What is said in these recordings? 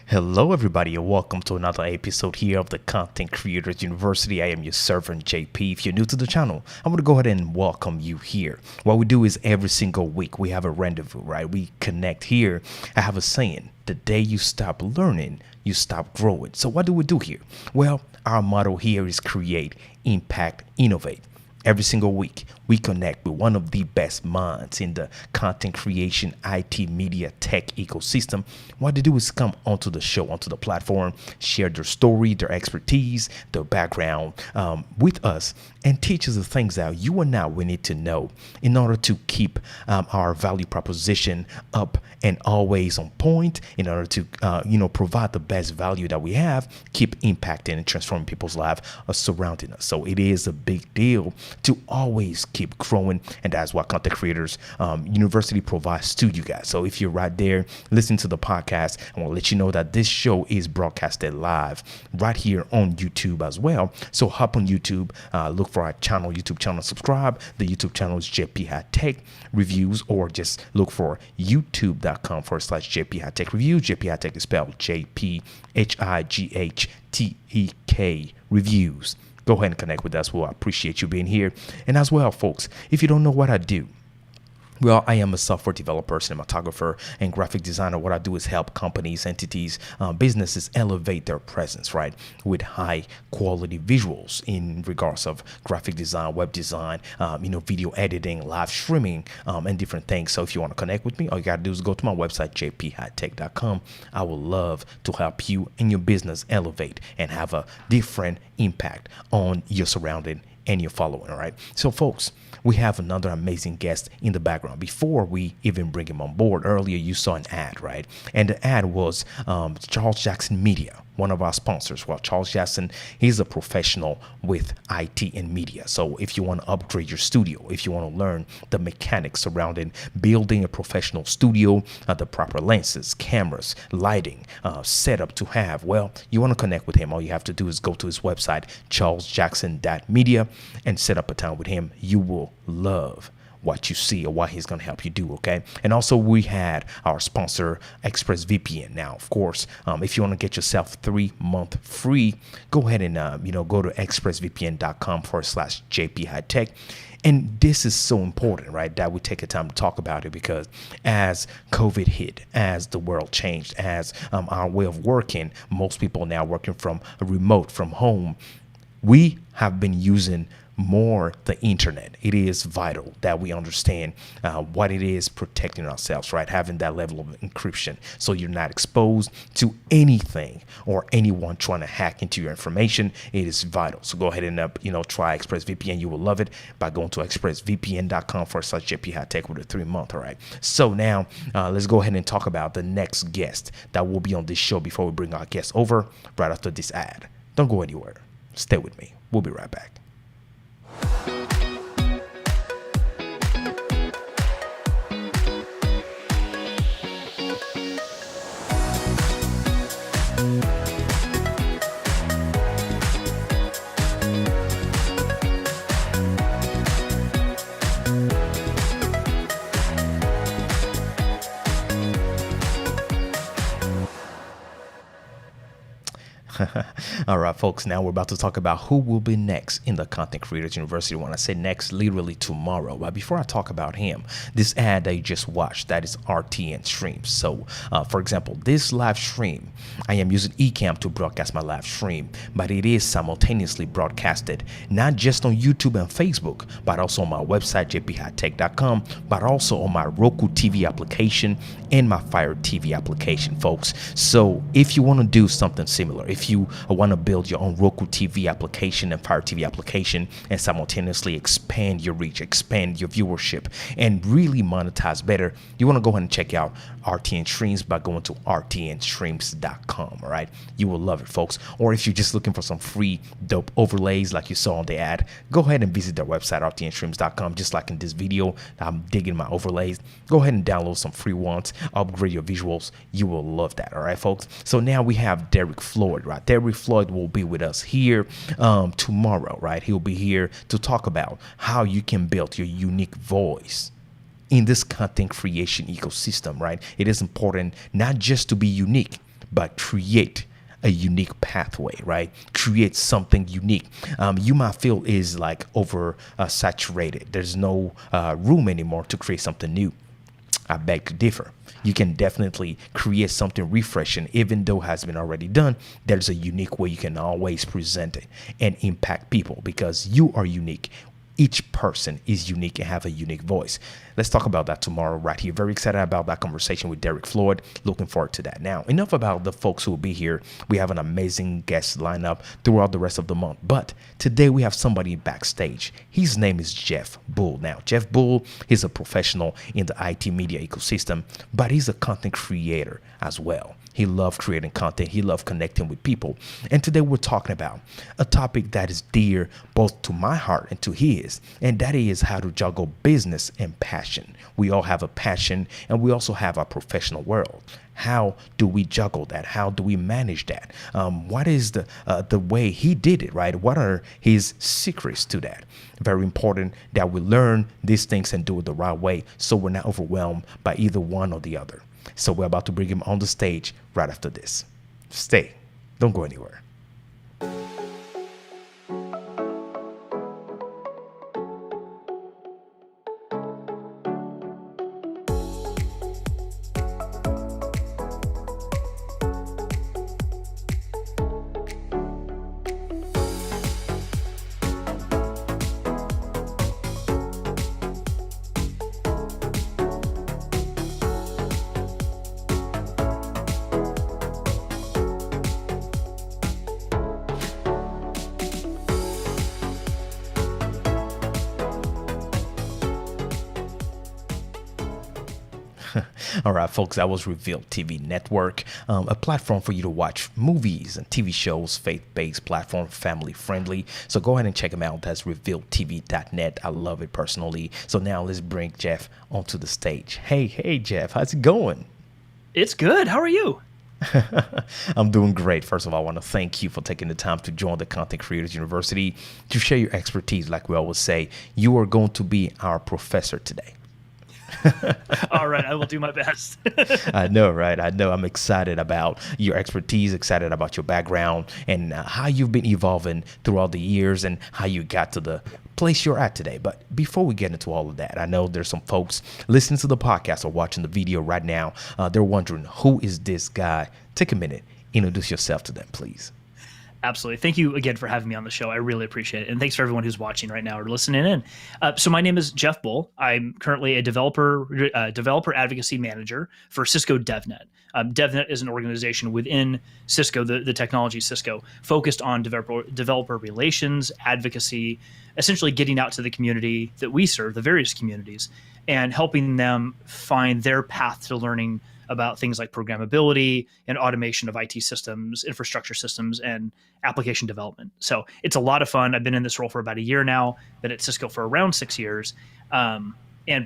Hello, everybody, and welcome to another episode here of the Content Creators University. I am your servant, JP. If you're new to the channel, I'm going to go ahead and welcome you here. What we do is every single week we have a rendezvous, right? We connect here. I have a saying: the day you stop learning, you stop growing. So what do we do here? Well, our motto here is create, impact, innovate. Every single week, we connect with one of the best minds in the content creation, IT, media, tech ecosystem. What they do is come onto the show, onto the platform, share their story, their expertise, their background with us, and teach us the things that you and I we need to know in order to keep our value proposition up and always on point, in order to provide the best value that we have, keep impacting and transforming people's lives surrounding us. So it is a big deal to always keep growing, and that's what Content Creators University provides to you guys. So if you're right there listening to the podcast, I want to let you know that this show is broadcasted live right here on YouTube as well. So hop on YouTube, look for our YouTube channel, subscribe. The YouTube channel is JP Hightek Reviews, or just look for youtube.com/JP Hightek Reviews. JP Hightek is spelled JPHIGHTEK Reviews. Go ahead and connect with us. We'll appreciate you being here. And as well, folks, if you don't know what I do, well, I am a software developer, cinematographer, and graphic designer. What I do is help companies, entities, businesses elevate their presence, right, with high quality visuals in regards of graphic design, web design, video editing, live streaming, and different things. So if you want to connect with me, all you got to do is go to my website, jphightek.com. I would love to help you and your business elevate and have a different impact on your surrounding and your following. All right. So, folks, we have another amazing guest in the background. Before we even bring him on board, earlier you saw an ad, right? And the ad was Charles Jackson Media, one of our sponsors. Well, Charles Jackson, he's a professional with IT and media. So if you want to upgrade your studio, if you want to learn the mechanics surrounding building a professional studio, the proper lenses, cameras, lighting, setup to have, well, you want to connect with him. All you have to do is go to his website, charlesjackson.media, and set up a time with him. You will love what you see or what he's going to help you do. Okay. And also we had our sponsor, ExpressVPN. Now, of course, if you want to get yourself 3-month free, go ahead and, go to expressvpn.com/JP Hightek. And this is so important, right, that we take a time to talk about it, because as COVID hit, as the world changed, as our way of working, most people now working from remote, from home, we have been using more the internet. It is vital that we understand what it is protecting ourselves, right? Having that level of encryption so you're not exposed to anything or anyone trying to hack into your information. It is vital. So go ahead and try ExpressVPN. You will love it by going to expressvpn.com/JP Hightek with a 3-month. All right. So now let's go ahead and talk about the next guest that will be on this show before we bring our guest over right after this ad. Don't go anywhere. Stay with me. We'll be right back. All right, folks, now we're about to talk about who will be next in the Content Creators University. When I say next, literally tomorrow. But before I talk about him, this ad that you just watched, that is RTN Streams. So, for example, this live stream, I am using Ecamm to broadcast my live stream, but it is simultaneously broadcasted not just on YouTube and Facebook, but also on my website, jphightek.com, but also on my Roku TV application and my Fire TV application, folks. So if you want to do something similar, if you want to build your own Roku TV application and Fire TV application and simultaneously expand your reach, expand your viewership, and really monetize better, you want to go ahead and check out RTN Streams by going to rtnstreams.com. All right. You will love it, folks. Or if you're just looking for some free dope overlays like you saw on the ad, go ahead and visit their website, rtnstreams.com. Just like in this video, I'm digging my overlays. Go ahead and download some free ones, upgrade your visuals. You will love that. All right, folks. So now we have Derek Floyd, right? Derek Floyd will be with us here tomorrow, right? He'll be here to talk about how you can build your unique voice in this content creation ecosystem, right? It is important not just to be unique, but create a unique pathway, right? Create something unique. You might feel is like over saturated. There's no room anymore to create something new. I beg to differ. You can definitely create something refreshing, even though it has been already done. There's a unique way you can always present it and impact people because you are unique. Each person is unique and have a unique voice. Let's talk about that tomorrow right here. Very excited about that conversation with Derek Floyd. Looking forward to that. Now, enough about the folks who will be here. We have an amazing guest lineup throughout the rest of the month. But today we have somebody backstage. His name is Jeff Bull. Now, Jeff Bull is a professional in the IT media ecosystem, but he's a content creator as well. He loves creating content. He loves connecting with people. And today we're talking about a topic that is dear both to my heart and to his, and that is how to juggle business and passion. We all have a passion, and we also have our professional world. How do we juggle that? How do we manage that? What is the way he did it, right? What are his secrets to that? Very important that we learn these things and do it the right way so we're not overwhelmed by either one or the other. So we're about to bring him on the stage right after this. Stay. Don't go anywhere. All right, folks, that was Reveal TV Network, a platform for you to watch movies and TV shows, faith-based platform, family-friendly. So go ahead and check them out. That's revealtv.net. I love it personally. So now let's bring Jeff onto the stage. Hey, Jeff, how's it going? It's good. How are you? I'm doing great. First of all, I want to thank you for taking the time to join the Content Creators University to share your expertise. Like we always say, you are going to be our professor today. All right, I will do my best. I know, right? I know. I'm excited about your expertise, excited about your background and how you've been evolving throughout the years and how you got to the place you're at today. But before we get into all of that, I know there's some folks listening to the podcast or watching the video right now. They're wondering, who is this guy? Take a minute, introduce yourself to them, please. Absolutely. Thank you again for having me on the show. I really appreciate it. And thanks for everyone who's watching right now or listening in. So my name is Jeff Bull. I'm currently a developer advocacy manager for Cisco DevNet. DevNet is an organization within Cisco, the technology Cisco, focused on developer relations, advocacy, essentially getting out to the community that we serve, the various communities, and helping them find their path to learning about things like programmability and automation of IT systems, infrastructure systems, and application development. So it's a lot of fun. I've been in this role for about a year now, been at Cisco for around 6 years. And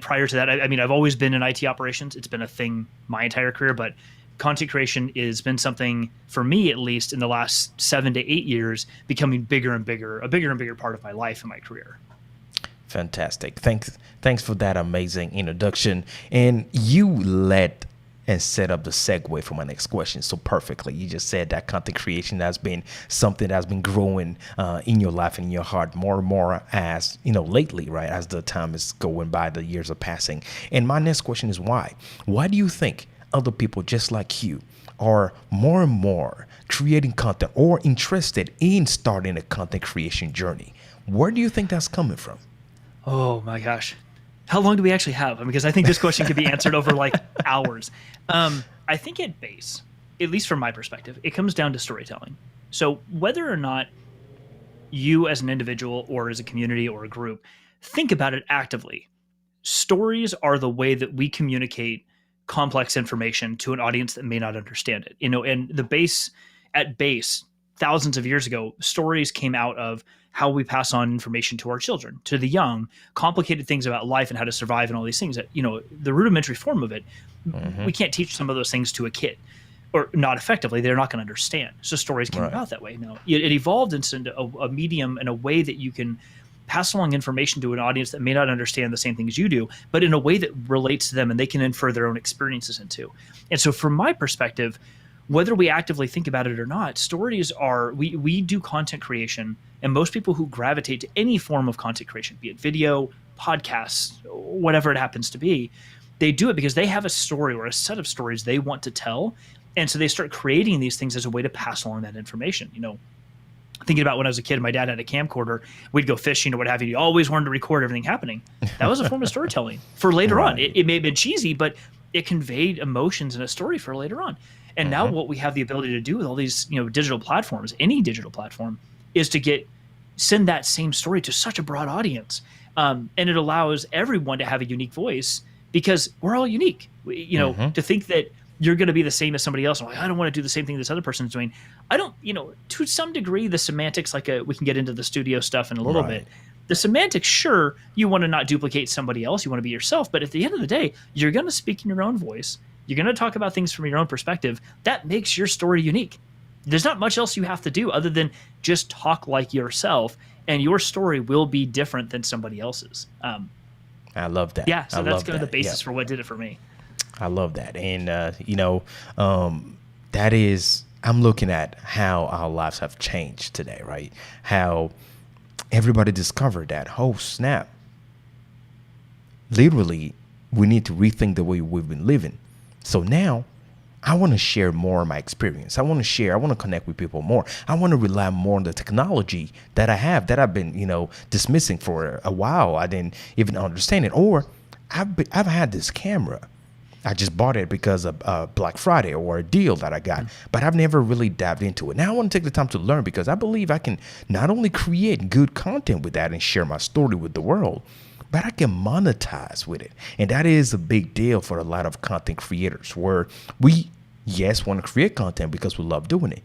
prior to that, I've always been in IT operations. It's been a thing my entire career, but content creation has been something, for me at least, in the last 7 to 8 years, becoming a bigger and bigger part of my life and my career. Fantastic. Thanks for that amazing introduction. And you led and set up the segue for my next question so perfectly. You just said that content creation has been something that's been growing in your life and in your heart more and more as, lately, right? As the time is going by, the years are passing. And my next question is why? Why do you think other people just like you are more and more creating content or interested in starting a content creation journey? Where do you think that's coming from? Oh my gosh. How long do we actually have? Because I think this question could be answered over like hours. I think at base, at least from my perspective, it comes down to storytelling. So whether or not you as an individual or as a community or a group think about it actively, stories are the way that we communicate complex information to an audience that may not understand it. And at base, thousands of years ago, stories came out of how we pass on information to our children, to the young, complicated things about life and how to survive and all these things that, the rudimentary form of it, we can't teach some of those things to a kid or not effectively. They're not going to understand. So stories came about that way. Now it evolved into a medium and a way that you can pass along information to an audience that may not understand the same things you do, but in a way that relates to them and they can infer their own experiences into. And so from my perspective, whether we actively think about it or not, stories are, we do content creation, and most people who gravitate to any form of content creation, be it video, podcasts, whatever it happens to be, they do it because they have a story or a set of stories they want to tell. And so they start creating these things as a way to pass along that information. Thinking about when I was a kid, my dad had a camcorder. We'd go fishing or what have you. He always wanted to record everything happening. That was a form of storytelling for later on. It may have been cheesy, but it conveyed emotions in a story for later on. And now what we have the ability to do with all these, digital platforms, any digital platform, is to send that same story to such a broad audience. And it allows everyone to have a unique voice because we're all unique. To think that you're going to be the same as somebody else. I'm like, I don't want to do the same thing this other person's doing. I don't, to some degree, the semantics, we can get into the studio stuff in a little bit. The semantics, sure, you want to not duplicate somebody else. You want to be yourself. But at the end of the day, you're going to speak in your own voice. You're going to talk about things from your own perspective. That makes your story unique. There's not much else you have to do other than just talk like yourself, and your story will be different than somebody else's. I love that. Yeah, so that's kind of the basis for what did it for me. I love that. And, that is, I'm looking at how our lives have changed today, right? How everybody discovered that, oh, snap. Literally, we need to rethink the way we've been living. So now I want to share more of my experience. I want to connect with people more. I want to rely more on the technology that I have, that I've been, dismissing for a while. I didn't even understand it. Or I've had this camera. I just bought it because of Black Friday or a deal that I got, but I've never really dived into it. Now I want to take the time to learn because I believe I can not only create good content with that and share my story with the world, but I can monetize with it. And that is a big deal for a lot of content creators where we, yes, want to create content because we love doing it,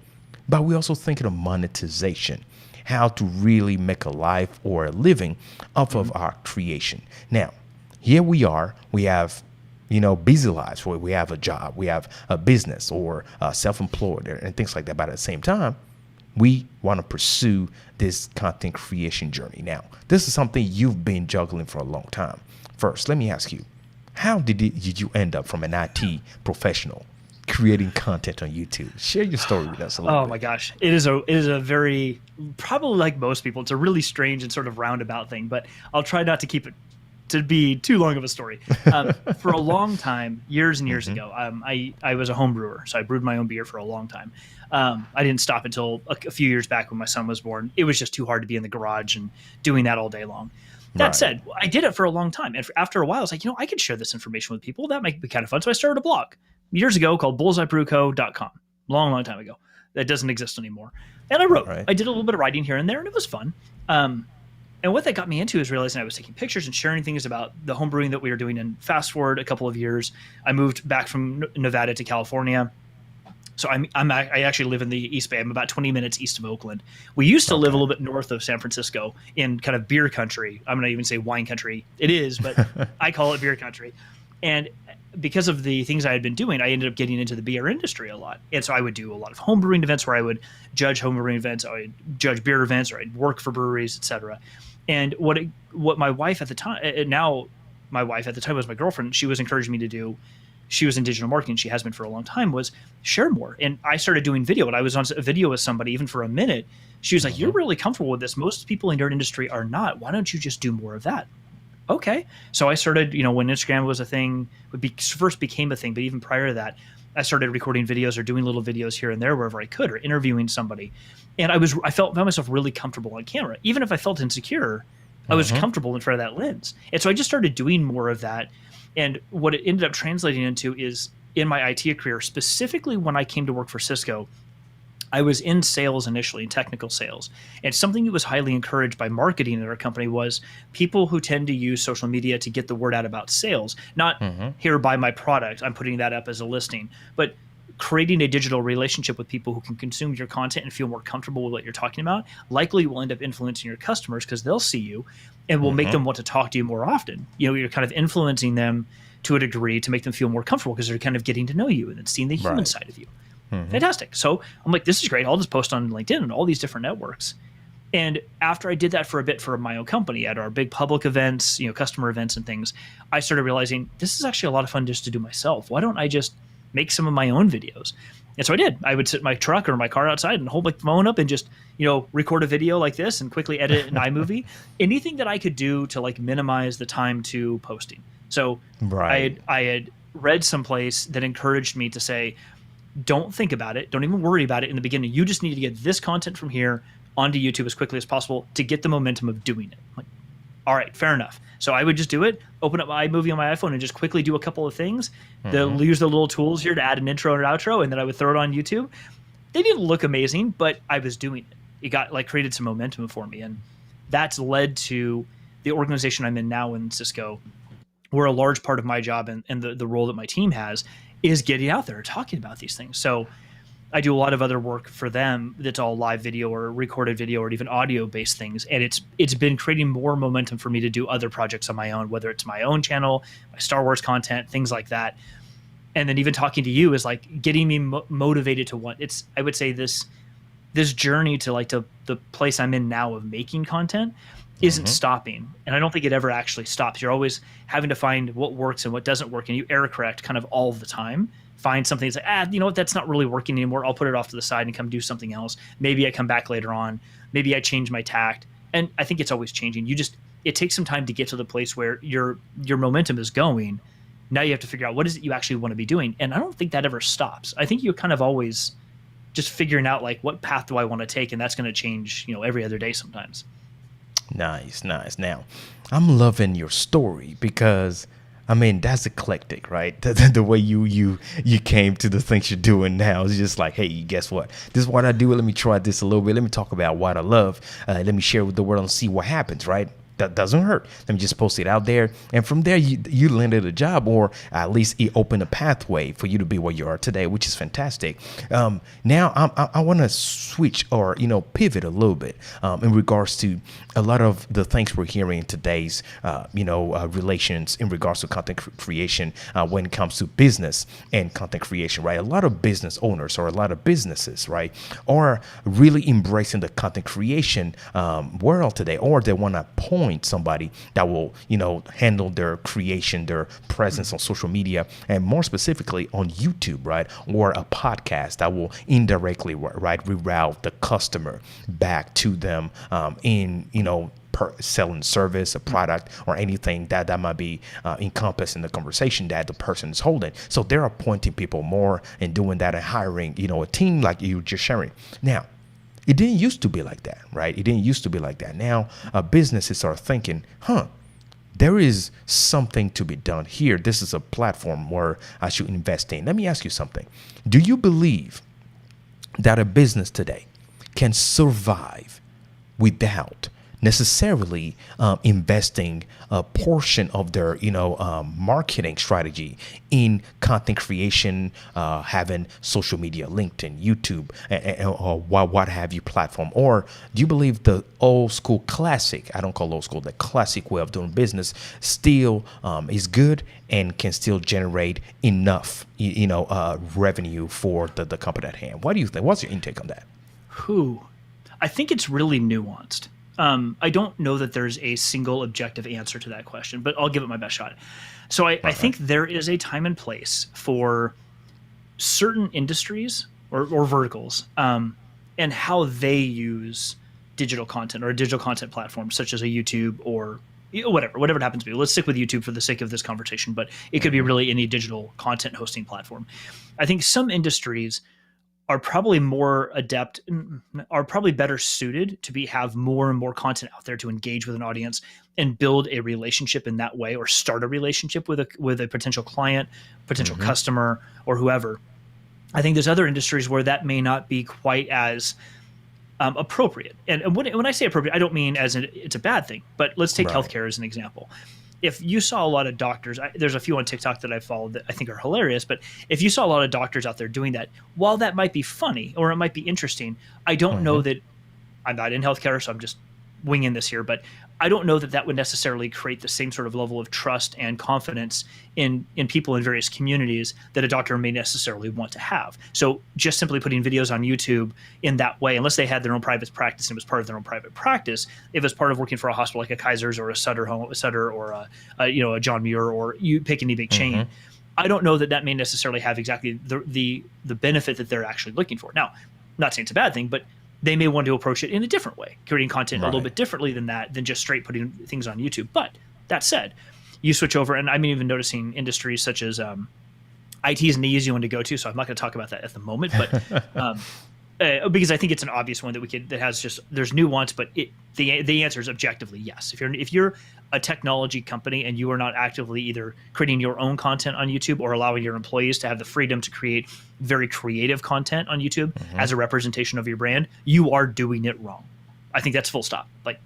but we also thinking of monetization, how to really make a life or a living off of our creation. Now, here we are, we have busy lives where we have a job, we have a business or self-employed and things like that. But at the same time, we want to pursue this content creation journey. Now, this is something you've been juggling for a long time. First, let me ask you, how did you end up from an IT professional creating content on YouTube? Share your story with us a little bit. Oh my gosh. It is a very, probably like most people, it's a really strange and sort of roundabout thing, but I'll try not to keep it to be too long of a story. For a long time, years and years ago, I was a home brewer, so I brewed my own beer for a long time. I didn't stop until a few years back when my son was born. It was just too hard to be in the garage and doing that all day long. That said, I did it for a long time. And after a while, I was like, I could share this information with people. That might be kind of fun. So I started a blog years ago called bullseyebrewco.com. Long time ago. That doesn't exist anymore. And I wrote. I did a little bit of writing here and there, and it was fun. And what that got me into is realizing I was taking pictures and sharing things about the home brewing that we were doing. And fast forward a couple of years, I moved back from Nevada to California. So I actually live in the East Bay. I'm about 20 minutes east of Oakland. We used to live a little bit north of San Francisco in kind of beer country. I'm going to even say wine country. It is, but I call it beer country. And because of the things I had been doing, I ended up getting into the beer industry a lot. And so I would do a lot of home brewing events where I would judge home brewing events, I would judge beer events, or I'd work for breweries, etc. And what my wife at the time, now my wife at the time was my girlfriend, she was encouraging me to do, she was in digital marketing, she has been for a long time, was share more. And I started doing video, and I was on a video with somebody even for a minute. She was like, you're really comfortable with this. Most people in your industry are not. Why don't you just do more of that? Okay. So I started, when Instagram was a thing, first became a thing, but even prior to that, I started recording videos or doing little videos here and there wherever I could, or interviewing somebody. And I found myself really comfortable on camera. Even if I felt insecure, I was comfortable in front of that lens. And so I just started doing more of that. And what it ended up translating into is in my IT career, specifically when I came to work for Cisco, I was in sales initially, in technical sales. And something that was highly encouraged by marketing at our company was people who tend to use social media to get the word out about sales. Not here, buy my product, I'm putting that up as a listing, but creating a digital relationship with people who can consume your content and feel more comfortable with what you're talking about likely will end up influencing your customers because they'll see you and will make them want to talk to you more often. You're kind of influencing them to a degree to make them feel more comfortable because they're kind of getting to know you and then seeing the human side of you. Fantastic. So I'm like, this is great. I'll just post on LinkedIn and all these different networks. And after I did that for a bit for my own company at our big public events, customer events and things, I started realizing this is actually a lot of fun just to do myself. Why don't I just make some of my own videos? And so I did. I would sit in my truck or my car outside and hold my phone up and just, record a video like this and quickly edit it in iMovie. Anything that I could do to like minimize the time to posting. So Right. I had read someplace that encouraged me to say, don't think about it. Don't even worry about it in the beginning. You just need to get this content from here onto YouTube as quickly as possible to get the momentum of doing it. Like, all right, fair enough. So I would just do it, open up my iMovie on my iPhone and just quickly do a couple of things. They'll use the little tools here to add an intro and an outro, and then I would throw it on YouTube. They didn't look amazing, but I was doing it. It got created some momentum for me. And that's led to the organization I'm in now in Cisco, where a large part of my job and the role that my team has is getting out there and talking about these things. So I do a lot of other work for them that's all live video or recorded video or even audio based things. And it's been creating more momentum for me to do other projects on my own, whether it's my own channel, my Star Wars content, things like that. And then even talking to you is like getting me motivated to want. It's, I would say, this journey to the place I'm in now of making content isn't stopping. And I don't think it ever actually stops. You're always having to find what works and what doesn't work. And you error correct kind of all the time. Find something that's like, you know what, that's not really working anymore. I'll put it off to the side and come do something else. Maybe I come back later on. Maybe I change my tact. And I think it's always changing. It takes some time to get to the place where your momentum is going. Now you have to figure out what is it you actually want to be doing. And I don't think that ever stops. I think you're kind of always just figuring out like what path do I want to take, and that's going to change, every other day sometimes. Nice. Now, I'm loving your story because, I mean, that's eclectic, right? The way you came to the things you're doing now is just like, hey, guess what? This is what I do. Let me try this a little bit. Let me talk about what I love. Let me share with the world and see what happens, right? That doesn't hurt. Let me just post it out there. And from there, you landed a job, or at least it opened a pathway for you to be where you are today, which is fantastic. Now, I want to switch or, pivot a little bit in regards to a lot of the things we're hearing in today's, relations in regards to content creation when it comes to business and content creation, right? A lot of business owners or a lot of businesses, right, are really embracing the content creation world today, or they want to point somebody that will, handle their creation, their presence on social media, and more specifically on YouTube, right? Or a podcast that will indirectly, right, reroute the customer back to them in, selling service, a product, or anything that might be encompassed in the conversation that the person is holding. So they're appointing people more and doing that and hiring, a team like you just sharing. Now, it didn't used to be like that, right? It didn't used to be like that. Now, businesses are thinking, there is something to be done here. This is a platform where I should invest in. Let me ask you something. Do you believe that a business today can survive without necessarily investing a portion of their marketing strategy in content creation, having social media, LinkedIn, YouTube, or what have you platform? Or do you believe the old school classic, I don't call old school, the classic way of doing business still is good and can still generate enough revenue for the company at hand? What do you think? What's your intake on that? I think it's really nuanced. I don't know that there's a single objective answer to that question, but I'll give it my best shot. So I think there is a time and place for certain industries or verticals and how they use digital content or a digital content platform such as a YouTube or whatever it happens to be. Let's stick with YouTube for the sake of this conversation, but it could be really any digital content hosting platform. I think some industries are probably more adept, are probably better suited to have more and more content out there to engage with an audience and build a relationship in that way, or start a relationship with a potential client, potential customer, or whoever. I think there's other industries where that may not be quite as appropriate. And when I say appropriate, I don't mean as it's a bad thing, but let's take healthcare as an example. If you saw a lot of doctors, there's a few on TikTok that I follow that I think are hilarious, but if you saw a lot of doctors out there doing that, while that might be funny or it might be interesting, I don't know that I'm not in healthcare, so I'm just winging this here, but I don't know that that would necessarily create the same sort of level of trust and confidence in people in various communities that a doctor may necessarily want to have. So just simply putting videos on YouTube in that way, unless they had their own private practice and it was part of their own private practice, if it's part of working for a hospital like a Kaiser's or a Sutter or a John Muir, or you pick any big chain, I don't know that that may necessarily have exactly the benefit that they're actually looking for. Now, I'm not saying it's a bad thing, but they may want to approach it in a different way, creating content a little bit differently than just straight putting things on YouTube. But that said, you switch over, and I'm even noticing industries such as IT is an easy one to go to, so I'm not going to talk about that at the moment. But because I think it's an obvious one that has just there's nuance, but the answer is objectively yes. If you're a technology company and you are not actively either creating your own content on YouTube or allowing your employees to have the freedom to create very creative content on YouTube as a representation of your brand, you are doing it wrong. I think that's full stop. Like,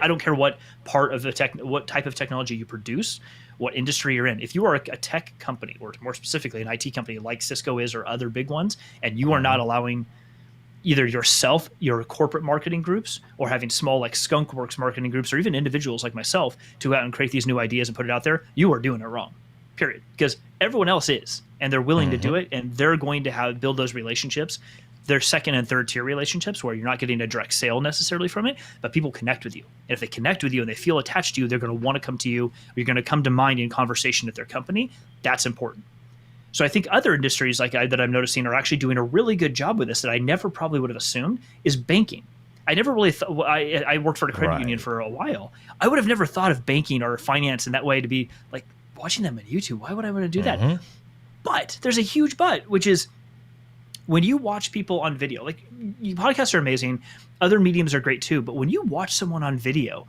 I don't care what part of what type of technology you produce, what industry you're in. If you are a tech company, or more specifically an IT company like Cisco is or other big ones, and you are not allowing either yourself, your corporate marketing groups, or having small like Skunkworks marketing groups, or even individuals like myself to go out and create these new ideas and put it out there, you are doing it wrong, period. Because everyone else is, and they're willing to do it, and they're going to build those relationships. They're second and third tier relationships where you're not getting a direct sale necessarily from it, but people connect with you. And if they connect with you and they feel attached to you, they're going to want to come to you, or you're going to come to mind in conversation at their company. That's important. So I think other industries that I'm noticing are actually doing a really good job with this that I never probably would have assumed is banking. I never really thought, I worked for a credit union for a while. I would have never thought of banking or finance in that way to be like watching them on YouTube. Why would I want to do that? But there's a huge but, which is when you watch people on video, like podcasts are amazing. Other mediums are great too. But when you watch someone on video,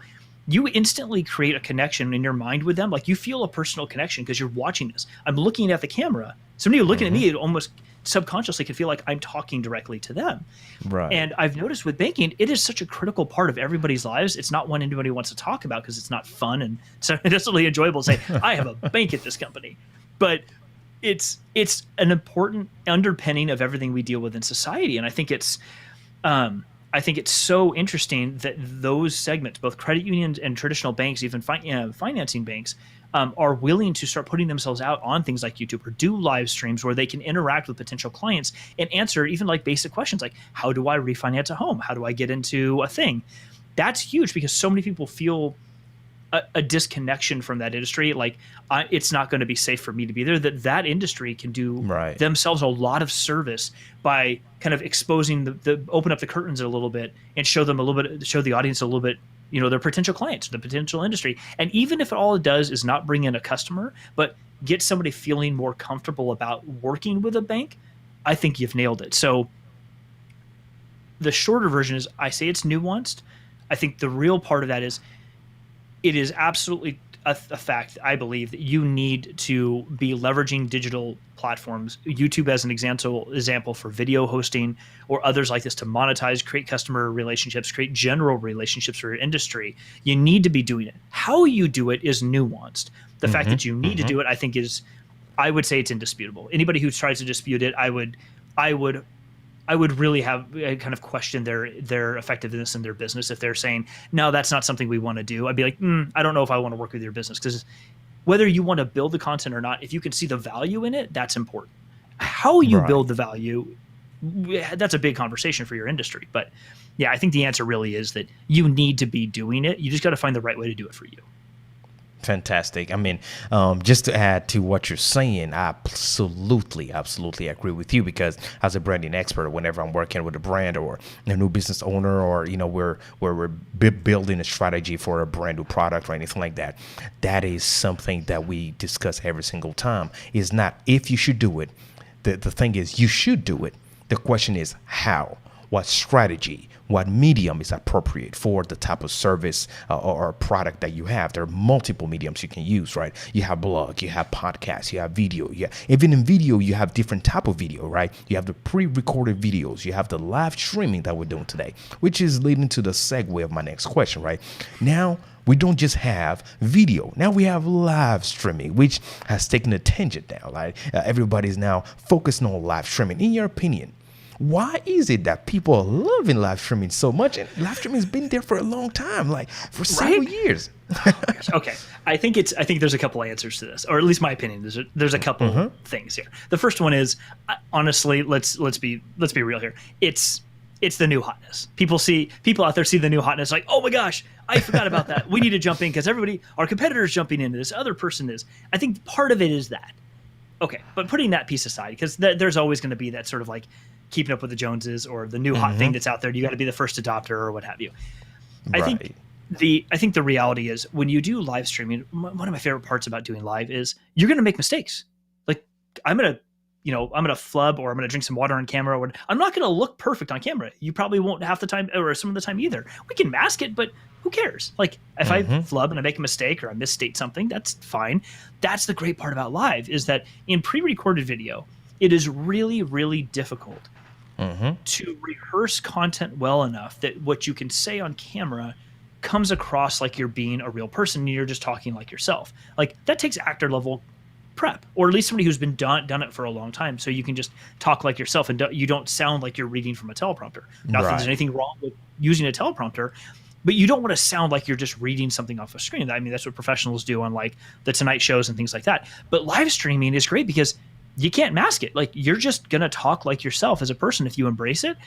you instantly create a connection in your mind with them. Like you feel a personal connection because you're watching this. I'm looking at the camera. Somebody looking at me, it almost subconsciously can feel like I'm talking directly to them. Right. And I've noticed with banking, it is such a critical part of everybody's lives. It's not one anybody wants to talk about because it's not fun and it's not necessarily enjoyable to say, I have a bank at this company. But it's an important underpinning of everything we deal with in society. And I think it's so interesting that those segments, both credit unions and traditional banks, even financing banks, are willing to start putting themselves out on things like YouTube or do live streams where they can interact with potential clients and answer even like basic questions like, how do I refinance a home? How do I get into a thing? That's huge because so many people feel a disconnection from that industry. Like it's not going to be safe for me to be there. That industry can do themselves a lot of service by kind of exposing open up the curtains a little bit and show the audience a little bit, their potential clients, the potential industry. And even if all it does is not bring in a customer, but get somebody feeling more comfortable about working with a bank, I think you've nailed it. So the shorter version is I say it's nuanced. I think the real part of that is it is absolutely a fact, I believe, that you need to be leveraging digital platforms, YouTube as an example for video hosting or others like this to monetize, create customer relationships, create general relationships for your industry. You need to be doing it. How you do it is nuanced. The fact that you need to do it, I think I would say it's indisputable. Anybody who tries to dispute it, I would really have kind of question their effectiveness in their business if they're saying, no, that's not something we want to do. I'd be like, I don't know if I want to work with your business, because whether you want to build the content or not, if you can see the value in it, that's important. How you build the value, that's a big conversation for your industry. But yeah, I think the answer really is that you need to be doing it. You just got to find the right way to do it for you. Fantastic. I mean, just to add to what you're saying, I absolutely agree with you, because as a branding expert, whenever I'm working with a brand or a new business owner, or we're building a strategy for a brand new product or anything like that, that is something that we discuss every single time. It's not if you should do it. The thing is, you should do it. The question is how, what strategy, what medium is appropriate for the type of service or product that you have. There are multiple mediums you can use, right? You have blog, you have podcasts, you have video. Even in video, you have different type of video, right? You have the pre-recorded videos, you have the live streaming that we're doing today, which is leading to the segue of my next question, right? Now, we don't just have video. Now we have live streaming, which has taken a tangent now. Like everybody's now focusing on live streaming. In your opinion, Why is it that people are loving live streaming so much? And live streaming has been there for a long time, like for several years. Okay, I think there's a couple answers to this, or at least my opinion. There's a couple things here. The first one is, honestly, let's be real here. It's the new hotness. People out there see the new hotness, like, oh my gosh, I forgot about that. We need to jump in because our competitors jumping into this. Other person is. I think part of it is that. Okay, but putting that piece aside, because there's always going to be that sort of like keeping up with the Joneses or the new hot thing that's out there. You got to be the first adopter or what have you. I think the reality is when you do live streaming, one of my favorite parts about doing live is you're going to make mistakes. Like I'm going to flub, or I'm going to drink some water on camera, or I'm not going to look perfect on camera. You probably won't half the time or some of the time either. We can mask it, but who cares? Like if I flub and I make a mistake or I misstate something, that's fine. That's the great part about live, is that in pre-recorded video, it is really, really difficult to rehearse content well enough that what you can say on camera comes across like you're being a real person and you're just talking like yourself. Like that takes actor level prep, or at least somebody who's been done it for a long time, so you can just talk like yourself and you don't sound like you're reading from a teleprompter. Not that there's anything wrong with using a teleprompter, but you don't want to sound like you're just reading something off a screen. I mean, that's what professionals do on like the Tonight shows and things like that. But live streaming is great because you can't mask it. Like you're just going to talk like yourself as a person if you embrace it.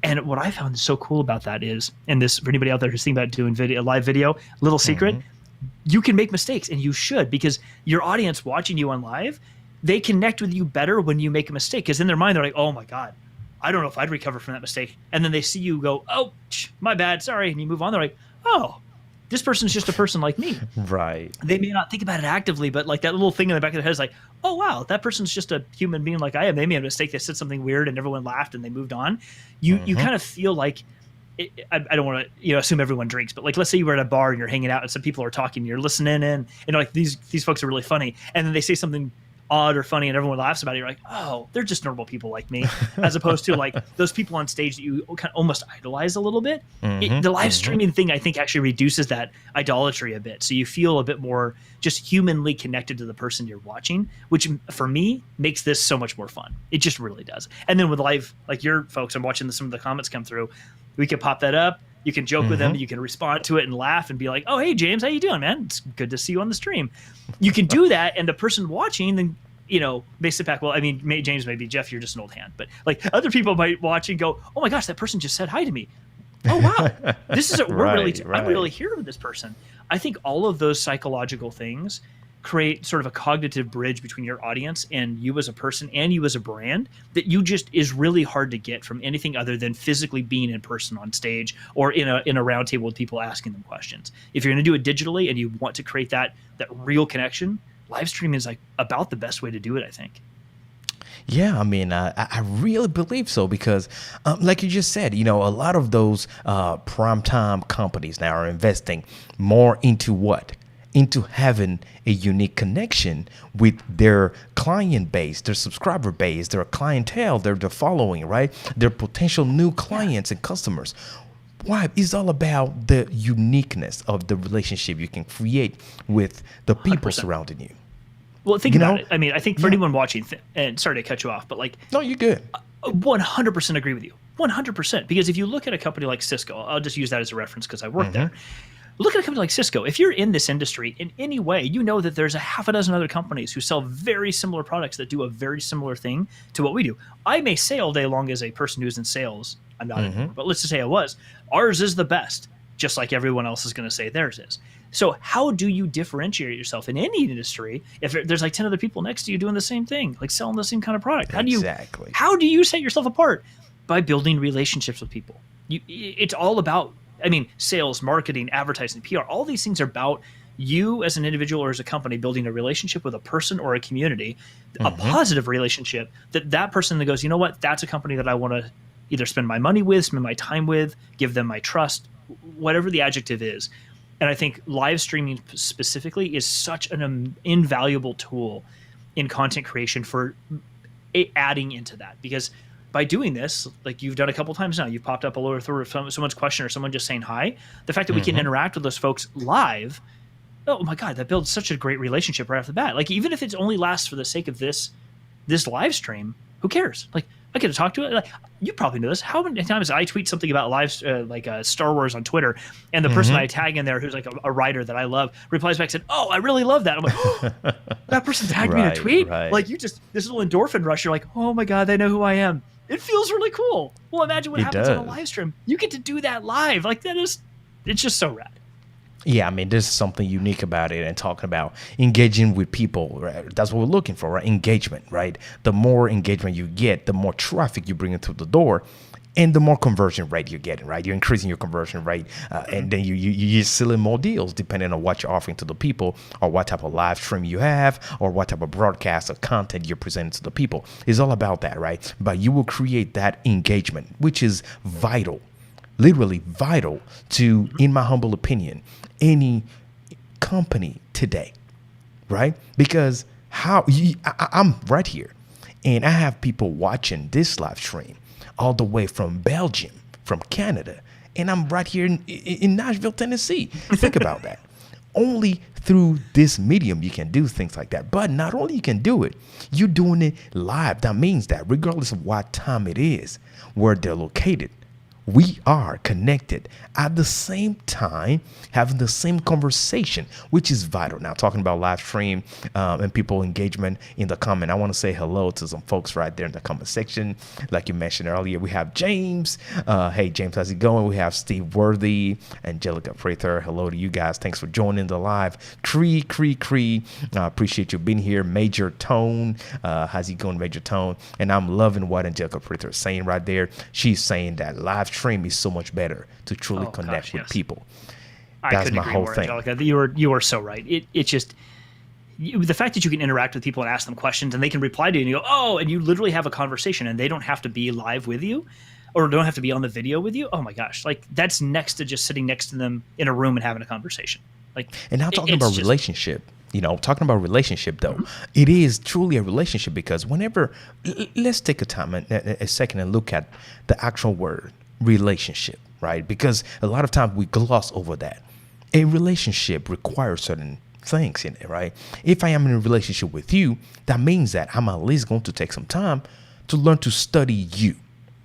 And what I found so cool about that is, and this for anybody out there who's thinking about doing live video, little secret, you can make mistakes, and you should, because your audience watching you on live, they connect with you better when you make a mistake, because in their mind they're like, oh my God, I don't know if I'd recover from that mistake. And then they see you go, oh, my bad, sorry. And you move on. They're like, oh, this person's just a person like me. Right. They may not think about it actively, but like that little thing in the back of their head is like, oh, wow, that person's just a human being like I am. They made a mistake. They said something weird and everyone laughed and they moved on. You kind of feel like, I don't want to assume everyone drinks, but like let's say you were at a bar and you're hanging out and some people are talking and you're listening in and like these folks are really funny, and then they say something odd or funny and everyone laughs about it. You're like, oh, they're just normal people like me, as opposed to like those people on stage that you kind of almost idolize a little bit. The live streaming thing, I think, actually reduces that idolatry a bit, so you feel a bit more just humanly connected to the person you're watching, which for me makes this so much more fun. It just really does. And then with live, like your folks, I'm watching some of the comments come through. We can pop that up. You can joke with them. You can respond to it and laugh and be like, oh, hey, James, how you doing, man? It's good to see you on the stream. You can do that, and the person watching then, may sit back. Well, I mean, James, maybe Jeff, you're just an old hand. But like other people might watch and go, oh, my gosh, that person just said hi to me. Oh, wow. This is I'm really here with this person. I think all of those psychological things create sort of a cognitive bridge between your audience and you as a person and you as a brand that you just is really hard to get from anything other than physically being in person on stage or in a round table with people asking them questions. If you're going to do it digitally and you want to create that real connection, live streaming is like about the best way to do it, I think. Yeah, I mean, I really believe so because, like you just said, a lot of those primetime companies now are investing more into what? Into having a unique connection with their client base, their subscriber base, their clientele, their following, right? Their potential new clients and customers. Why? It's all about the uniqueness of the relationship you can create with the people 100%. Surrounding you. Well, think about it. I mean, I think for anyone watching, and sorry to cut you off, but like, no, you're good. 100% agree with you. 100%. Because if you look at a company like Cisco, I'll just use that as a reference because I work there. Look at a company like Cisco. If you're in this industry in any way, you know that there's a half a dozen other companies who sell very similar products that do a very similar thing to what we do. I may say all day long as a person who's in sales, I'm not anymore, but let's just say I was. Ours is the best, just like everyone else is going to say theirs is. So how do you differentiate yourself in any industry if there's like 10 other people next to you doing the same thing, like selling the same kind of product? How do you set yourself apart? By building relationships with people. It's all about, I mean, sales, marketing, advertising, PR, all these things are about you as an individual or as a company building a relationship with a person or a community, a positive relationship that person that goes, you know what, that's a company that I want to either spend my money with, spend my time with, give them my trust, whatever the adjective is. And I think live streaming specifically is such an invaluable tool in content creation for adding into that, because by doing this, like you've done a couple times now, you've popped up all over through someone's question or someone just saying hi. The fact that we can interact with those folks live, oh my God, that builds such a great relationship right off the bat. Like even if it only lasts for the sake of this live stream, who cares? Like I get to talk to it. Like, you probably know this. How many times I tweet something about Star Wars on Twitter, and the person I tag in there, who's like a writer that I love, replies back and said, "Oh, I really love that." I'm like, "Oh, that person tagged me in a tweet." Right. Like, you just, this little endorphin rush. You're like, "Oh my god, they know who I am." It feels really cool. Well, imagine what It happens on a does. live stream. You get to do that live. Like, it's just so rad. Yeah, I mean, there's something unique about it, and talking about engaging with people, right? That's what we're looking for, right? Engagement, right? The more engagement you get, the more traffic you bring into the door, and the more conversion rate you're getting, right? You're increasing your conversion rate, and then you're selling more deals depending on what you're offering to the people, or what type of live stream you have, or what type of broadcast or content you're presenting to the people. It's all about that, right? But you will create that engagement, which is vital, literally vital to, in my humble opinion, any company today, right? Because I'm right here, and I have people watching this live stream all the way from Belgium, from Canada, and I'm right here in Nashville, Tennessee. Think about that. Only through this medium you can do things like that. But not only you can do it, you're doing it live. That means that regardless of what time it is, where they're located, we are connected at the same time, having the same conversation, which is vital. Now, talking about live stream and people engagement in the comment, I want to say hello to some folks right there in the comment section. Like you mentioned earlier, we have James. Hey, James, how's it going? We have Steve Worthy, Angelica Prather. Hello to you guys. Thanks for joining the live. Cree. Appreciate you being here. Major Tone. How's it going, Major Tone? And I'm loving what Angelica Prather is saying right there. She's saying that live stream is so much better to truly connect with people. That's my whole thing. Angelica. You are so right. It's just the fact that you can interact with people and ask them questions, and they can reply to you, and you go, "Oh," and you literally have a conversation, and they don't have to be live with you, or don't have to be on the video with you. Oh my gosh, like, that's next to just sitting next to them in a room and having a conversation. Like, and now talking about relationship. Talking about relationship, though, it is truly a relationship, because whenever, let's take a second and look at the actual word relationship, right? Because a lot of times we gloss over that. A relationship requires certain things in it, right? If I am in a relationship with you, that means that I'm at least going to take some time to learn to study you.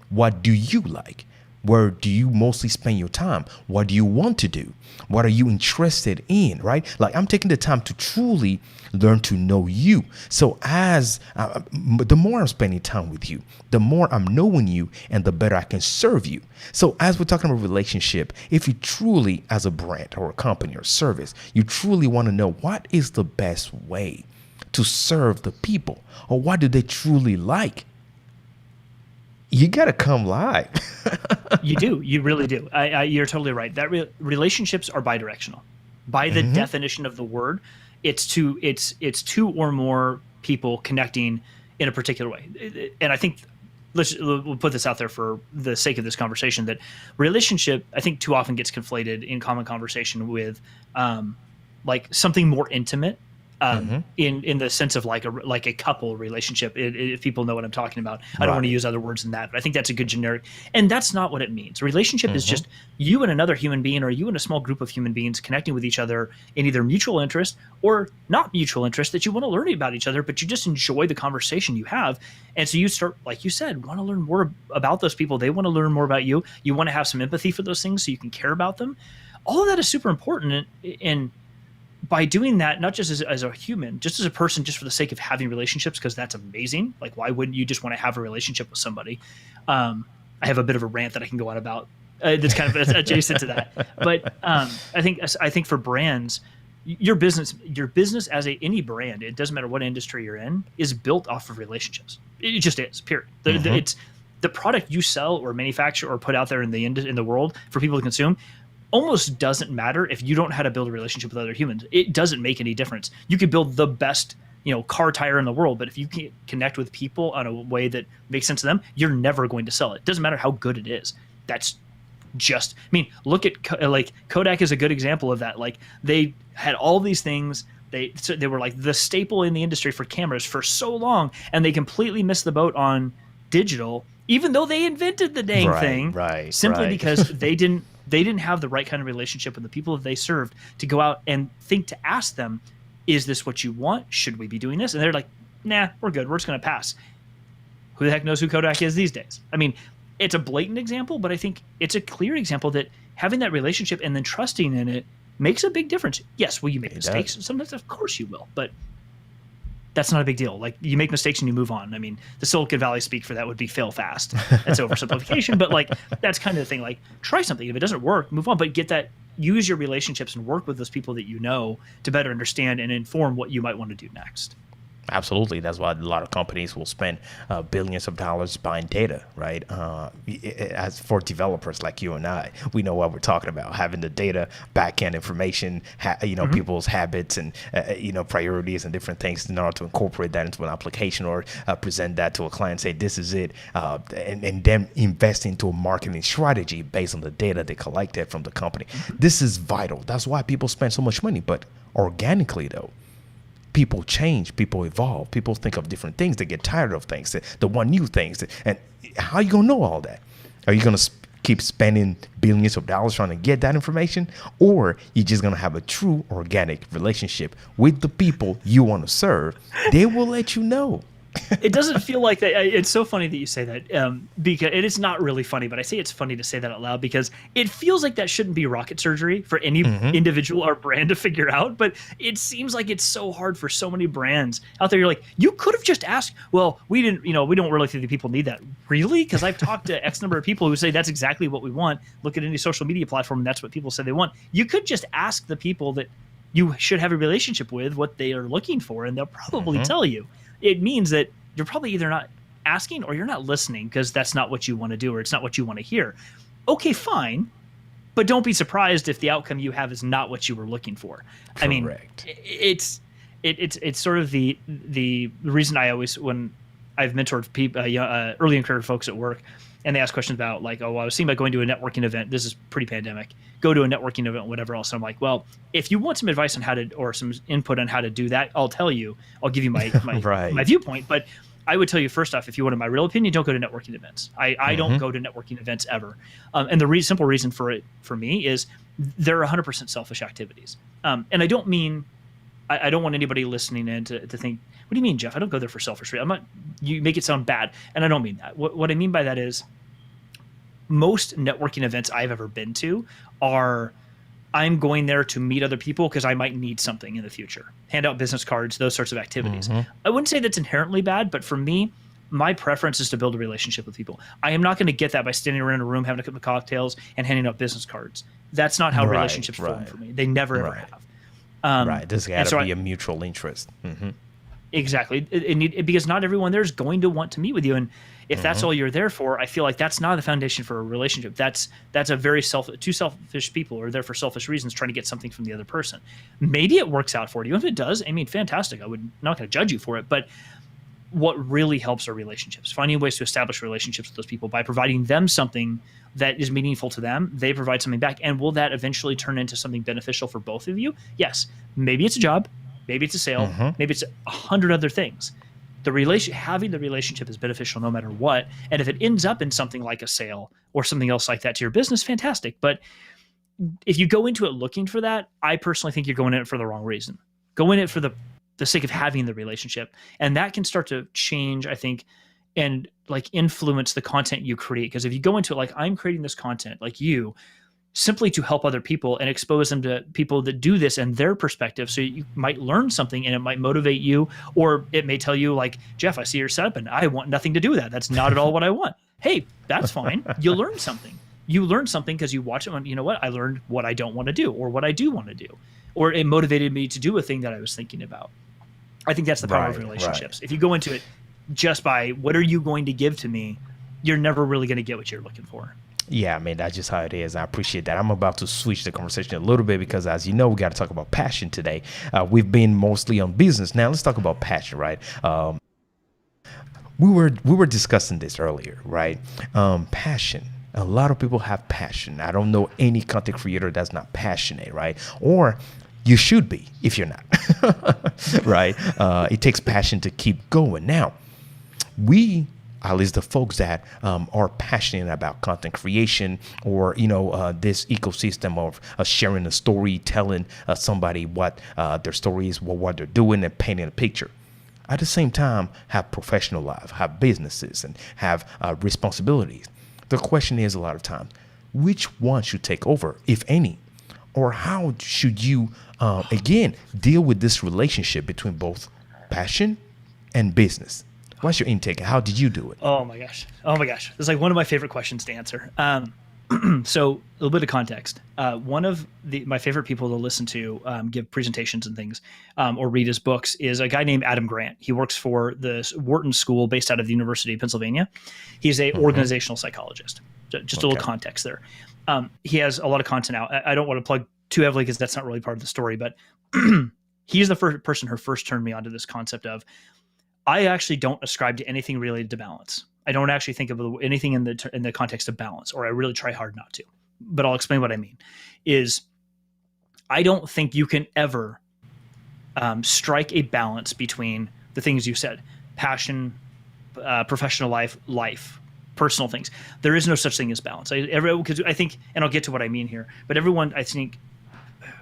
What do you like? Where do you mostly spend your time? What do you want to do? What are you interested in, right? Like, I'm taking the time to truly learn to know you. So as the more I'm spending time with you, the more I'm knowing you, and the better I can serve you. So as we're talking about relationship, if you truly, as a brand or a company or service, you truly want to know what is the best way to serve the people, or what do they truly like, you got to come live. You do. You really do. You're totally right. That relationships are bidirectional. By the definition of the word, it's two or more people connecting in a particular way. And I think we'll put this out there for the sake of this conversation, that relationship, I think, too often gets conflated in common conversation with like something more intimate. In the sense of like a couple relationship, if people know what I'm talking about. I don't want to use other words than that, but I think that's a good generic, and that's not what it means. Relationship is just you and another human being, or you and a small group of human beings connecting with each other in either mutual interest or not mutual interest, that you want to learn about each other, but you just enjoy the conversation you have. And so you start, like you said, want to learn more about those people. They want to learn more about you. You want to have some empathy for those things so you can care about them. All of that is super important. And by doing that, not just as a human, just as a person, just for the sake of having relationships, because that's amazing. Like, why wouldn't you just want to have a relationship with somebody? I have a bit of a rant that I can go on about that's kind of adjacent to that. But I think for brands, your business as any brand, it doesn't matter what industry you're in, is built off of relationships. It just is. Period. It's the product you sell or manufacture or put out there in the world for people to consume. Almost doesn't matter if you don't know how to build a relationship with other humans. It doesn't make any difference. You could build the best, car tire in the world, but if you can't connect with people on a way that makes sense to them, you're never going to sell it. It doesn't matter how good it is. That's just, look at Kodak is a good example of that. Like, they had all these things. They were like the staple in the industry for cameras for so long, and they completely missed the boat on digital, even though they invented the dang thing, simply because they didn't have the right kind of relationship with the people that they served to go out and think to ask them, is this what you want? Should we be doing this? And they're like, nah, we're good. We're just going to pass. Who the heck knows who Kodak is these days? I mean, it's a blatant example, but I think it's a clear example that having that relationship and then trusting in it makes a big difference. Yes, will you make mistakes? Sometimes, of course you will, but that's not a big deal. Like, you make mistakes and you move on. I mean, the Silicon Valley speak for that would be fail fast. That's oversimplification, but like, that's kind of the thing. Like, try something. If it doesn't work, move on, but use your relationships and work with those people that you know to better understand and inform what you might want to do next. Absolutely. That's why a lot of companies will spend billions of dollars buying data, right? As for developers like you and I, we know what we're talking about, having the data, back-end information, people's habits and, priorities and different things in order to incorporate that into an application or present that to a client, say, this is it, and then invest into a marketing strategy based on the data they collected from the company. This is vital. That's why people spend so much money. But organically, though, people change, people evolve, people think of different things. They get tired of things, they want new things. And how are you going to know all that? Are you going to keep spending billions of dollars trying to get that information? Or you're just going to have a true organic relationship with the people you want to serve? They will let you know. It doesn't feel like that. It's so funny that you say that, because it is not really funny, but I say it's funny to say that out loud because it feels like that shouldn't be rocket surgery for any individual or brand to figure out. But it seems like it's so hard for so many brands out there. You're like, you could have just asked. Well, we didn't. We don't really think that people need that. Really? Because I've talked to X number of people who say that's exactly what we want. Look at any social media platform, and that's what people say they want. You could just ask the people that you should have a relationship with what they are looking for, and they'll probably tell you. It means that you're probably either not asking or you're not listening because that's not what you want to do or it's not what you want to hear. Okay, fine. But don't be surprised if the outcome you have is not what you were looking for. Correct. I mean, it's sort of the reason I always, when I've mentored people, early in career folks at work, and they ask questions about like, oh, well, I was thinking about going to a networking event. This is pre-pandemic. Go to a networking event, whatever else. And I'm like, well, if you want some advice on how to, or some input on how to do that, I'll tell you. I'll give you my my viewpoint. But I would tell you first off, if you wanted my real opinion, don't go to networking events. I don't go to networking events ever. And the simple reason for it for me is they're 100% selfish activities. And I don't mean. I don't want anybody listening in to think, what do you mean, Jeff? I don't go there for selfish reasons. I'm not. You make it sound bad, and I don't mean that. What I mean by that is, most networking events I've ever been to are, I'm going there to meet other people because I might need something in the future. Hand out business cards, those sorts of activities. I wouldn't say that's inherently bad, but for me, my preference is to build a relationship with people. I am not going to get that by standing around a room having a couple of cocktails and handing out business cards. That's not how relationships form for me. They never ever have. There's got to be a mutual interest. Exactly. Because not everyone there is going to want to meet with you. And if that's all you're there for, I feel like that's not the foundation for a relationship. That's a very two selfish people are there for selfish reasons trying to get something from the other person. Maybe it works out for you. If it does, I mean, fantastic. Not going to judge you for it. But what really helps are relationships, finding ways to establish relationships with those people by providing them something that is meaningful to them. They provide something back. And will that eventually turn into something beneficial for both of you? Yes. Maybe it's a job. Maybe it's a sale. Maybe it's 100 other things. Having the relationship is beneficial no matter what. And if it ends up in something like a sale or something else like that to your business, fantastic. But if you go into it looking for that, I personally think you're going in it for the wrong reason. Go in it for the sake of having the relationship. And that can start to change, I think, and like influence the content you create. Because if you go into it like, I'm creating this content like you, simply to help other people and expose them to people that do this and their perspective. So you might learn something and it might motivate you, or it may tell you like, Jeff, I see your setup and I want nothing to do with that. That's not at all what I want. Hey, that's fine. You learn something. You learn something because you watch it and you know what? I learned what I don't want to do or what I do want to do, or it motivated me to do a thing that I was thinking about. I think that's the power of relationships. If you go into it just by what are you going to give to me, you're never really going to get what you're looking for. Yeah, I mean, that's just how it is. I appreciate that. I'm about to switch the conversation a little bit because, as you know, we got to talk about passion today. We've been mostly on business. Now let's talk about passion, right? We were discussing this earlier, right? Passion. A lot of people have passion. I don't know any content creator that's not passionate, right? Or you should be if you're not, right? It takes passion to keep going. Now, at least the folks that are passionate about content creation or, this ecosystem of sharing a story, telling somebody what their story is, what they're doing and painting a picture. at the same time have professional life, have businesses, and have responsibilities. The question is a lot of times, which one should take over, if any? Or how should you, again, deal with this relationship between both passion and business? What's your intake? How did you do it? Oh my gosh. It's like one of my favorite questions to answer. So a little bit of context. One of my favorite people to listen to give presentations and things or read his books is a guy named Adam Grant. He works for the Wharton School based out of the University of Pennsylvania. He's a organizational psychologist. Just a little context there. He has a lot of content out. I don't want to plug too heavily because that's not really part of the story, but he's the first person who first turned me onto this concept of, I actually don't ascribe to anything related to balance. I don't actually think of anything in the context of balance, or I really try hard not to. But I'll explain what I mean. Is I don't think you can ever strike a balance between the things you said: passion, professional life, personal things. There is no such thing as balance. Because I think, and I'll get to what I mean here, but everyone, I think,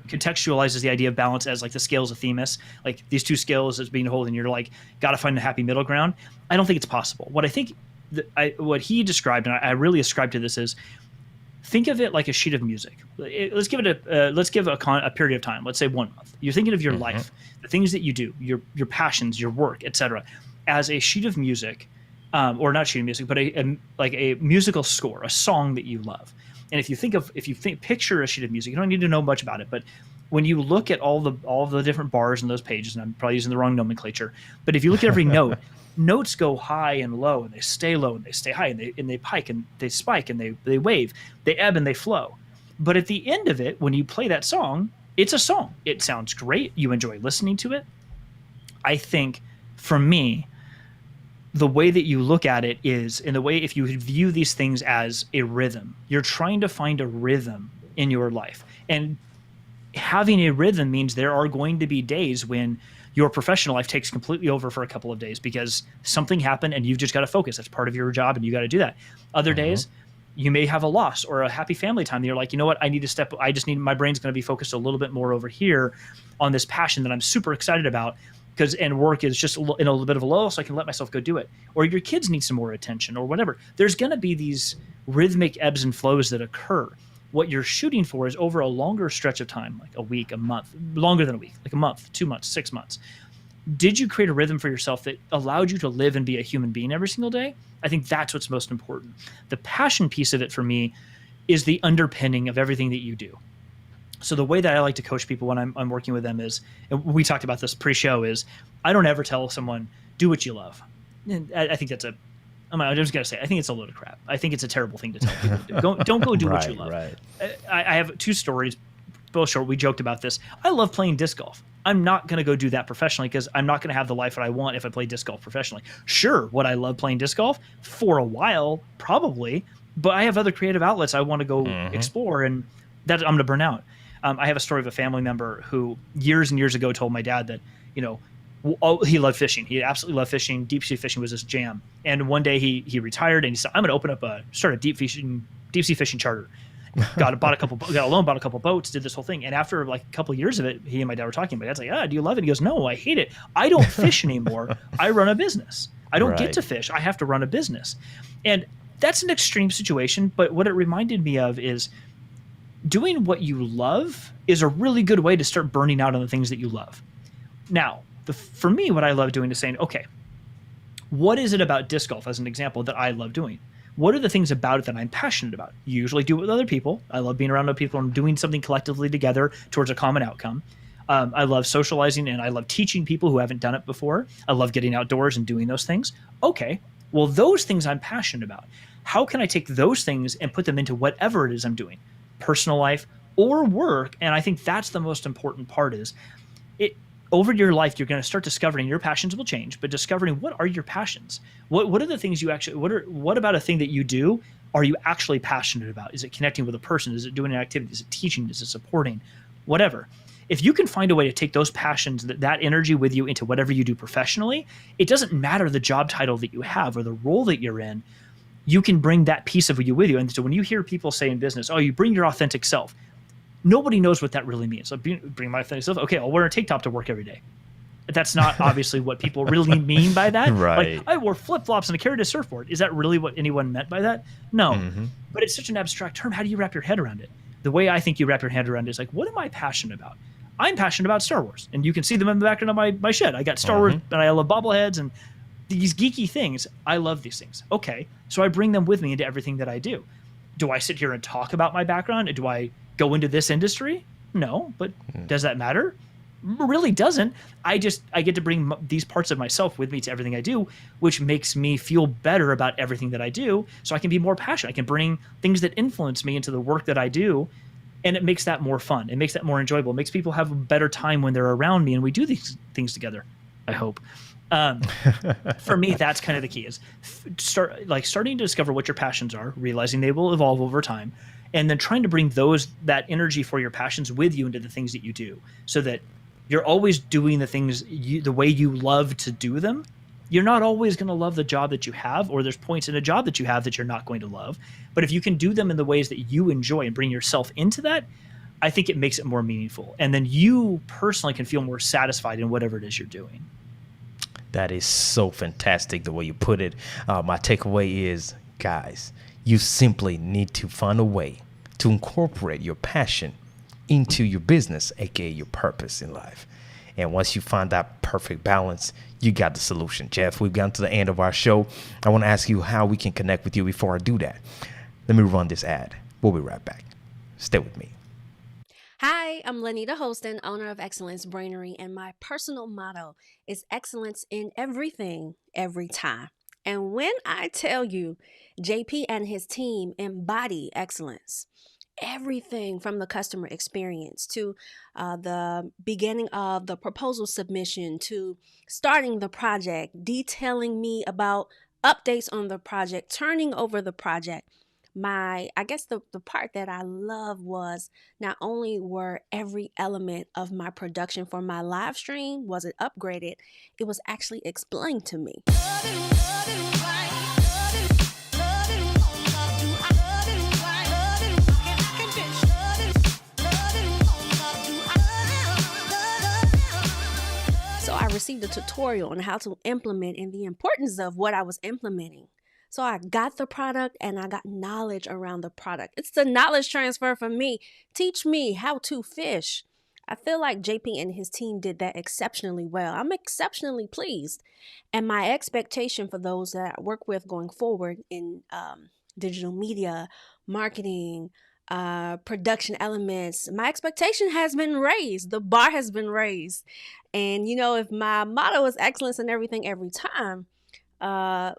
contextualizes the idea of balance as like the scales of Themis, like these two scales as being whole, and you're like, got to find a happy middle ground. I don't think it's possible. What I think, what he described, and I really ascribe to this, is think of it like a sheet of music. Let's give it a period of time. Let's say 1 month. You're thinking of your life, the things that you do, your passions, your work, etc., as a sheet of music, or not sheet of music, but like a musical score, a song that you love. And if you picture a sheet of music, you don't need to know much about it, but when you look at all the different bars in those pages, and I'm probably using the wrong nomenclature, but if you look at every note, notes go high and low, and they stay low and they stay high, and they pike and they spike and they wave, they ebb and they flow. But at the end of it, when you play that song, it's a song. It sounds great. You enjoy listening to it. I think for me, the way that you look at it is in the way, if you view these things as a rhythm, you're trying to find a rhythm in your life. And having a rhythm means there are going to be days when your professional life takes completely over for a couple of days because something happened and you've just got to focus. That's part of your job and you got to do that. Other days, you may have a loss or a happy family time. You're like, you know what? My brain's going to be focused a little bit more over here on this passion that I'm super excited about. And work is just in a little bit of a lull, so I can let myself go do it. Or your kids need some more attention or whatever. There's going to be these rhythmic ebbs and flows that occur. What you're shooting for is over a longer stretch of time, like a week, a month, longer than a week, like a month, 2 months, 6 months. Did you create a rhythm for yourself that allowed you to live and be a human being every single day? I think that's what's most important. The passion piece of it for me is the underpinning of everything that you do. So the way that I like to coach people when I'm working with them is, and we talked about this pre-show, is I don't ever tell someone, do what you love. And I think that's I just got to say, I think it's a load of crap. I think it's a terrible thing to tell people. Don't go do what you love. Right. I have 2 stories, both short. We joked about this. I love playing disc golf. I'm not going to go do that professionally because I'm not going to have the life that I want if I play disc golf professionally. Sure, would I love playing disc golf? For a while, probably. But I have other creative outlets I want to go explore, and that I'm going to burn out. I have a story of a family member who years and years ago told my dad that, he loved fishing. He absolutely loved fishing. Deep sea fishing was his jam. And one day he retired and he said, I'm going to start a deep sea fishing charter. Got a loan, bought a couple boats, did this whole thing. And after like a couple of years of it, he and my dad were talking. My dad's like, do you love it? He goes, no, I hate it. I don't fish anymore. I run a business. I don't get to fish. I have to run a business. And that's an extreme situation. But what it reminded me of is doing what you love is a really good way to start burning out on the things that you love. Now, for me, what I love doing is saying, okay, what is it about disc golf, as an example, that I love doing? What are the things about it that I'm passionate about? You usually do it with other people. I love being around other people and doing something collectively together towards a common outcome. I love socializing and I love teaching people who haven't done it before. I love getting outdoors and doing those things. Okay, well, those things I'm passionate about. How can I take those things and put them into whatever it is I'm doing? Personal life or work. And I think that's the most important part is over your life, you're going to start discovering your passions will change, but discovering what are your passions? What are the things you actually, what about a thing that you do are you actually passionate about? Is it connecting with a person? Is it doing an activity? Is it teaching? Is it supporting? Whatever. If you can find a way to take those passions, that energy with you into whatever you do professionally, it doesn't matter the job title that you have or the role that you're in, you can bring that piece of you with you. And so when you hear people say in business, oh, you bring your authentic self, nobody knows what that really means. So bring my authentic self. Okay, I'll wear a tank top to work every day. That's not obviously what people really mean by that. Like, Right. I wore flip-flops and I carried a surfboard. Is that really what anyone meant by that? No. Mm-hmm. But it's such an abstract term. How do you wrap your head around it? The way I think you wrap your head around it is like, what am I passionate about? I'm passionate about Star Wars. And you can see them in the background of my shed. I got Star Wars, and I love bobbleheads and these geeky things. I love these things. Okay. So I bring them with me into everything that I do. Do I sit here and talk about my background? Do I go into this industry? No. But does that matter? Really doesn't. I get to bring these parts of myself with me to everything I do, which makes me feel better about everything that I do, so I can be more passionate. I can bring things that influence me into the work that I do, and it makes that more fun. It makes that more enjoyable. It makes people have a better time when they're around me and we do these things together, I hope. For me, that's kind of the key, is starting to discover what your passions are, realizing they will evolve over time, and then trying to bring that energy for your passions with you into the things that you do, so that you're always doing the things the way you love to do them. You're not always going to love the job that you have, or there's points in a job that you have that you're not going to love. But if you can do them in the ways that you enjoy and bring yourself into that, I think it makes it more meaningful. And then you personally can feel more satisfied in whatever it is you're doing. That is so fantastic the way you put it. My takeaway is, guys, you simply need to find a way to incorporate your passion into your business, aka your purpose in life. And once you find that perfect balance, you got the solution. Jeff, we've gotten to the end of our show. I want to ask you how we can connect with you. Before I do that, let me run this ad. We'll be right back. Stay with me. Hi, I'm Lenny, the host and owner of Excellence Brainery, and my personal motto is excellence in everything, every time. And when I tell you, JP and his team embody excellence. Everything from the customer experience to the beginning of the proposal submission to starting the project, detailing me about updates on the project, turning over the project. I guess the part that I love was not only were every element of my production for my live stream was it upgraded, it was actually explained to me. So I received a tutorial on how to implement and the importance of what I was implementing. So I got the product and I got knowledge around the product. It's the knowledge transfer for me. Teach me how to fish. I feel like JP and his team did that exceptionally well. I'm exceptionally pleased. And my expectation for those that I work with going forward in digital media, marketing, production elements, my expectation has been raised. The bar has been raised. And, if my motto is excellence in everything, every time, the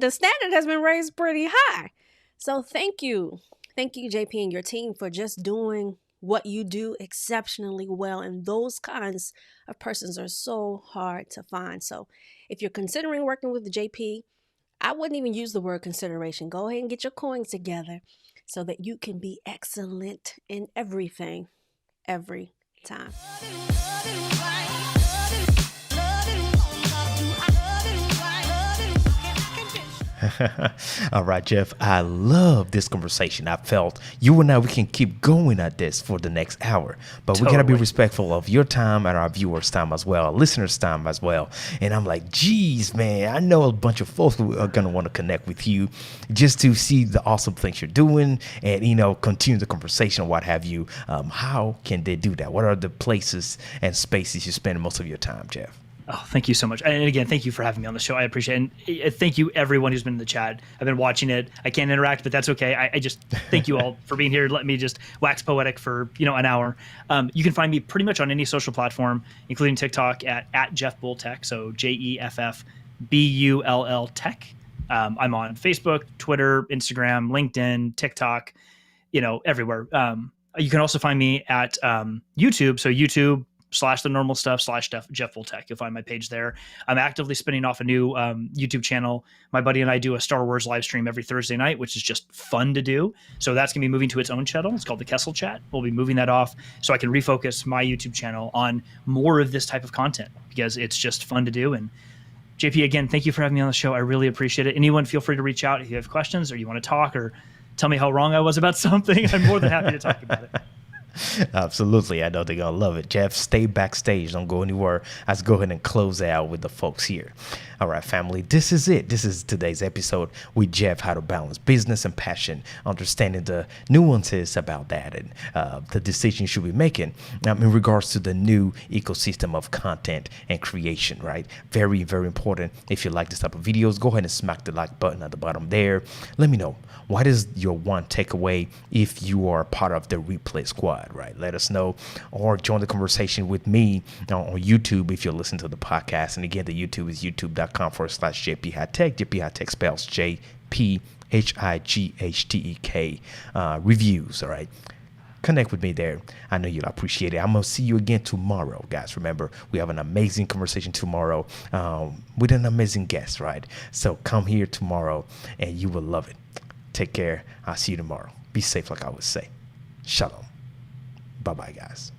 standard has been raised pretty high. So thank you, JP and your team, for just doing what you do exceptionally well. And those kinds of persons are so hard to find. So if you're considering working with JP, I wouldn't even use the word consideration. Go ahead and get your coins together so that you can be excellent in everything, every time. All right, Jeff, I love this conversation. I felt you and I, we can keep going at this for the next hour, but we got to be respectful of your time and our viewers' time as well, our listeners' time as well. And I'm like, geez, man, I know a bunch of folks who are going to want to connect with you just to see the awesome things you're doing and, continue the conversation, what have you. How can they do that? What are the places and spaces you spend most of your time, Jeff? Oh, thank you so much. And again, thank you for having me on the show. I appreciate it. And thank you, everyone who's been in the chat. I've been watching it. I can't interact, but that's okay. I just thank you all for being here. Let me just wax poetic for, an hour. You can find me pretty much on any social platform, including TikTok at Jeff Bull Tech. So JEFFBULL Tech. I'm on Facebook, Twitter, Instagram, LinkedIn, TikTok, everywhere. You can also find me at YouTube. So YouTube /the normal stuff /Jeff Bull Tech. You'll find my page there. I'm actively spinning off a new YouTube channel. My buddy and I do a Star Wars live stream every Thursday night, which is just fun to do. So that's going to be moving to its own channel. It's called the Kessel Chat. We'll be moving that off so I can refocus my YouTube channel on more of this type of content because it's just fun to do. And JP, again, thank you for having me on the show. I really appreciate it. Anyone, feel free to reach out if you have questions or you want to talk or tell me how wrong I was about something. I'm more than happy to talk about it. Absolutely. I know they're going to love it. Jeff, stay backstage. Don't go anywhere. Let's go ahead and close out with the folks here. All right, family. This is it. This is today's episode with Jeff, how to balance business and passion, understanding the nuances about that and the decision you should be making in regards to the new ecosystem of content and creation, right? Very, very important. If you like this type of videos, go ahead and smack the like button at the bottom there. Let me know, what is your one takeaway if you are part of the replay squad, right? Let us know, or join the conversation with me on YouTube if you're listening to the podcast. And again, the YouTube is youtube.com/JP Hightek. JP Hightek spells JPHIGHTEK. Reviews, all right? Connect with me there. I know you'll appreciate it. I'm going to see you again tomorrow, guys. Remember, we have an amazing conversation tomorrow with an amazing guest, right? So come here tomorrow and you will love it. Take care. I'll see you tomorrow. Be safe, like I would say. Shalom. Bye-bye, guys.